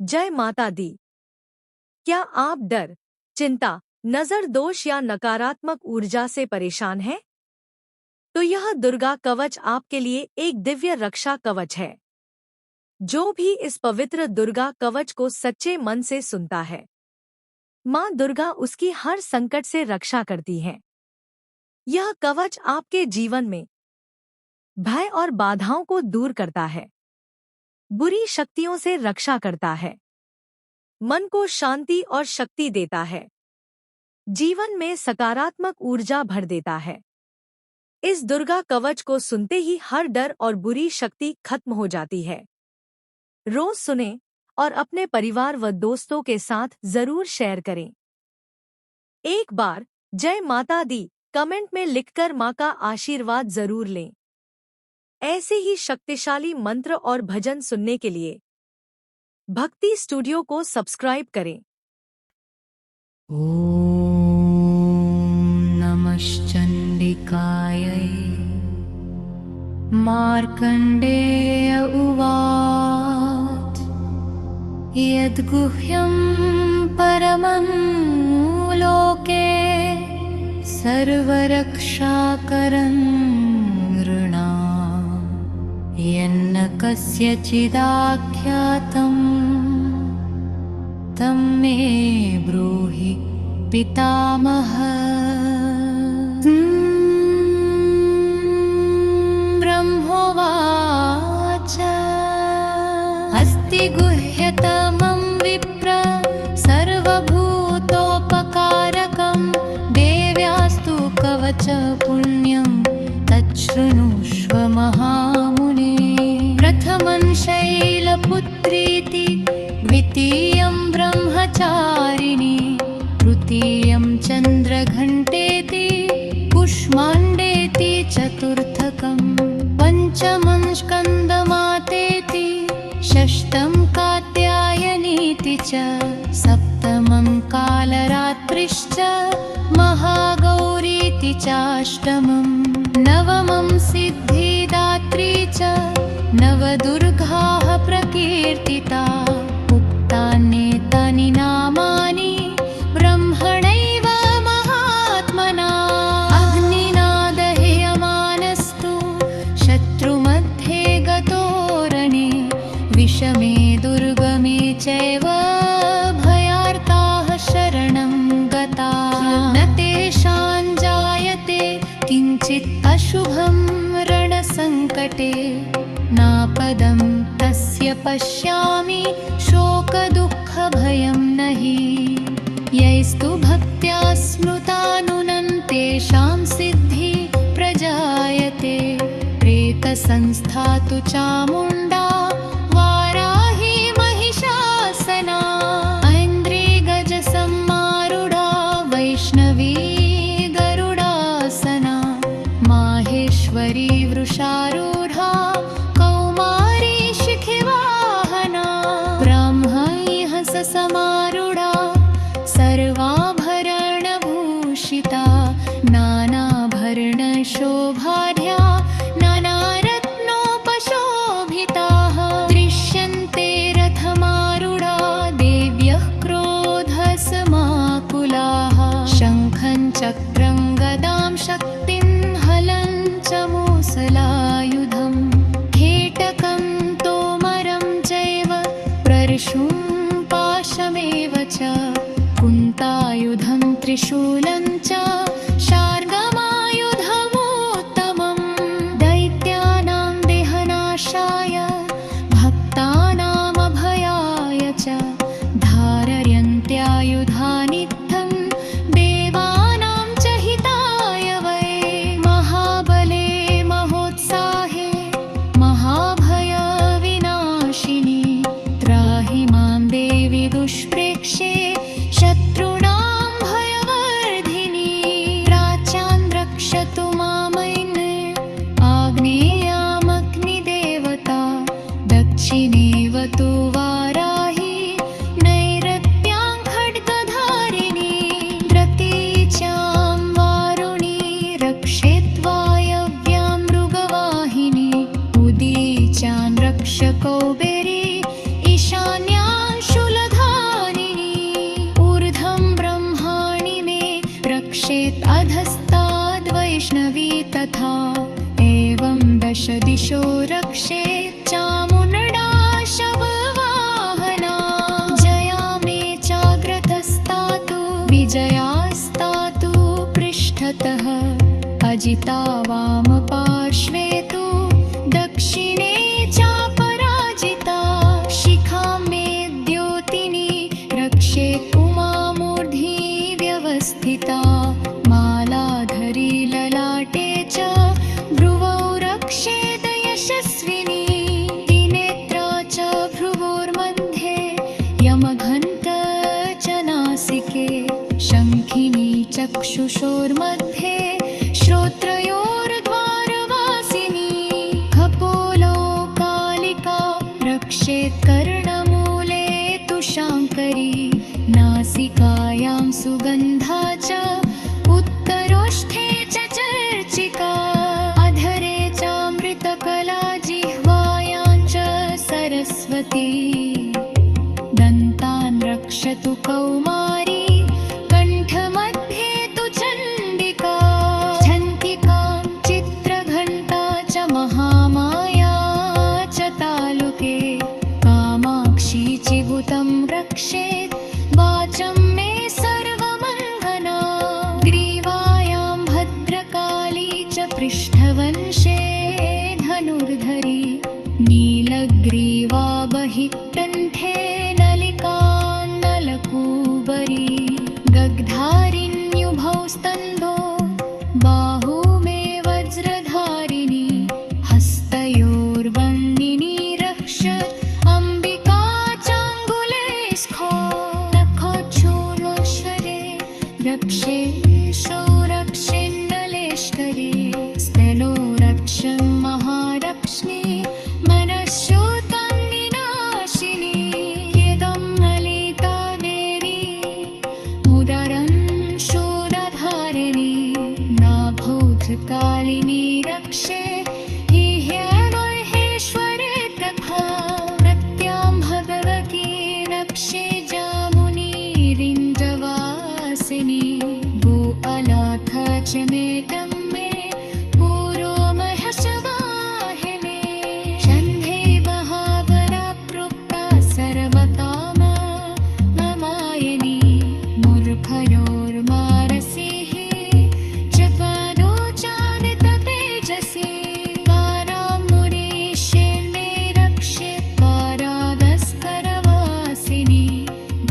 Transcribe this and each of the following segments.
जय माता दी। क्या आप डर, चिंता, नजर दोष या नकारात्मक ऊर्जा से परेशान हैं? तो यह दुर्गा कवच आपके लिए एक दिव्य रक्षा कवच है। जो भी इस पवित्र दुर्गा कवच को सच्चे मन से सुनता है, माँ दुर्गा उसकी हर संकट से रक्षा करती है। यह कवच आपके जीवन में भय और बाधाओं को दूर करता है, बुरी शक्तियों से रक्षा करता है, मन को शांति और शक्ति देता है, जीवन में सकारात्मक ऊर्जा भर देता है। इस दुर्गा कवच को सुनते ही हर डर और बुरी शक्ति खत्म हो जाती है। रोज सुनें और अपने परिवार व दोस्तों के साथ जरूर शेयर करें। एक बार जय माता दी कमेंट में लिखकर माँ का आशीर्वाद जरूर लें। ऐसे ही शक्तिशाली मंत्र और भजन सुनने के लिए भक्ति स्टूडियो को सब्सक्राइब करें। ॐ नमश्चण्डिकायै। मार्कण्डेय उवाच यद्गुह्यं परमं लोके सर्वरक्षाकरं नृणां यन्न कस्यचिदाख्यातं तं मे ब्रूहि पितामह। ब्रह्मोवाच अस्ति गुह्यतमं विप्र सर्वभूतोपकारकं देव्यास्तु कवच पुण्यं तच्छृणुष्व महामुने। प्रथमं शैलपुत्रीति द्वितीयं ब्रह्मचारिणी तृतीयं चन्द्रघण्टेति कुष्माण्डेति चतुर्थकं पञ्चमं स्कन्दमातेति षष्ठं कात्यायनीति च सप्तमं कालरात्रिश्च महागौरीति चाष्टमं नवमं सिद्धिदात्री च नवदुर्गाः प्रकीर्तिता। उक्तान्येतानि नामानि ब्रह्मणैव महात्मना। अग्निना दह्यमानस्तु शत्रुमध्ये गतोरणे विषमे दुर्गमे चैव भयार्ताः शरणं गताः। न तेषां जायते किञ्चित् अशुभं रणसङ्कटे नापदं तस्य पश्यामि शोकदुःखभयं नहि। यैस्तु भक्त्या स्मृतानुनं तेषां सिद्धि प्रजायते। प्रेतसंस्था तु चामुण्डा वाराही महिषासना। ऐन्द्रिगजसम्मारूढा वैष्णवी गरुडासना। माहेश्वरी वृषारूढा कौमारी शिखिवाहना। ब्राह्मणी हंससमारूढा सर्वाभरणभूषिता। नानाभरणशोभाढ्या नानारत्नोपशोभिताः। दृश्यन्ते रथमारूढा देव्यः क्रोधसमाकुलाः। शङ्खं चक्रं गदां शक्तिं हलं च मूसलायुधं खेटकं तोमरं चैव प्रर्षुं पाशमेव च कुन्तायुधं त्रिशूलं च शार्ङ्गमायुधमुत्तमं। दैत्यानां देहनाशाय भक्तानामभयाय च धारयन्त्यायुधानित्थं देवानां च हिताय वै। महाबले महोत्साहे महाभयविनाशिनी त्राहि मां देवि दुष्प्रेक्षे शत्रूणां भयवर्धिनी। प्राच्यां रक्षतु मामैने आग्नेयामग्निदेवता। दक्षिणेवतु वाराही नैऋत्यां खड्गधारिणी। प्रतीच्यां वारुणी रक्षेद्वायव्यां मृगवाहिनी। उदीच्यां रक्षकौबेरी ईशान्यां तथा एवं दश दिशो रक्षे चामुण्डा शववाहना जया मे चाग्रतस्तातु विजयास्तातु पृष्ठतः अजिता वामपार्श्वे तु दक्षिणे चापराजिता शिखा मे द्योतिनी रक्षे उमामूर्ध्नि व्यवस्थिता मालाधरी ललाटे च भ्रुवौ रक्षेत यशस्विनी त्रिनेत्रा च भ्रुवोर्मध्ये यमघण्ट च नासिके शङ्खिनी चक्षुषोर्मध्ये श्रोत्रयोर्द्वारवासिनी खपोलो कालिका रक्षेत् कर्णमूले तु शाङ्करी नासिकायां सुगन्धा च उत्तरोष्ठे च चर्चिका अधरे चामृतकला जिह्वायां च सरस्वती दन्तान् रक्षतु कौमारी कण्ठमध्ये तु चण्डिका छन्तिकां चित्रघण्टा च महामाया च तालुके कामाक्षी चिबुतं रक्षेत् वाचं मे सर्वमङ्गना ग्रीवायां भद्रकाली च पृष्ठवंशे धनुर्धरी नीलग्रीवा बहिः कण्ठे नलिकान्नलकूबरी गग्धारिण्युभौ स्तम्भो बाहू मे वज्रधारिणी हस्तयोर्वन्निनी रक्षत् अम्बिका चाङ्गुले स्खो नखोच्छूर्णोश्वरे रक्षे रक्षेन्नलेश्वरे स्थलो रक्षं महारक्ष्मी मनश्शोतान्निनाशिनी यदं ललिता देवी उदरं शूरधारिणी नाभूतकालिनी रक्षे ह्येश्वरे तथा प्रत्यां भगवती रक्षे जामुनीरिन्द्रवासिनी भू अलाथ च मेदं मे पुरो महशवाहिनी षण्ढे महावरा प्रोक्ता सर्वकाम ममायनी मूर्खयोर्मारसिः च पादो चादिततेजसी कारामुरीशे रक्षे कारादस्करवासिनी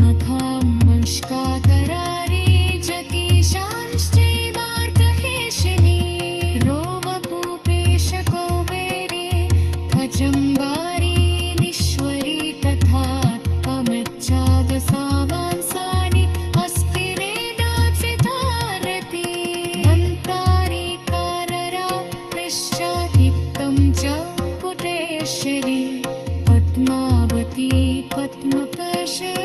मखां मुष्काकरारी जगीशांश्चैवार्कहेशिनी रोमभूपेशकौबेरी भजम्बारी ईश्वरी तथा त्वमच्चादसावांसानि हस्तिरेदाचितारति अन्तारी काररा पृष्ठाधिक्तं च पुटेश्वरी पद्मावती पद्मकर्षे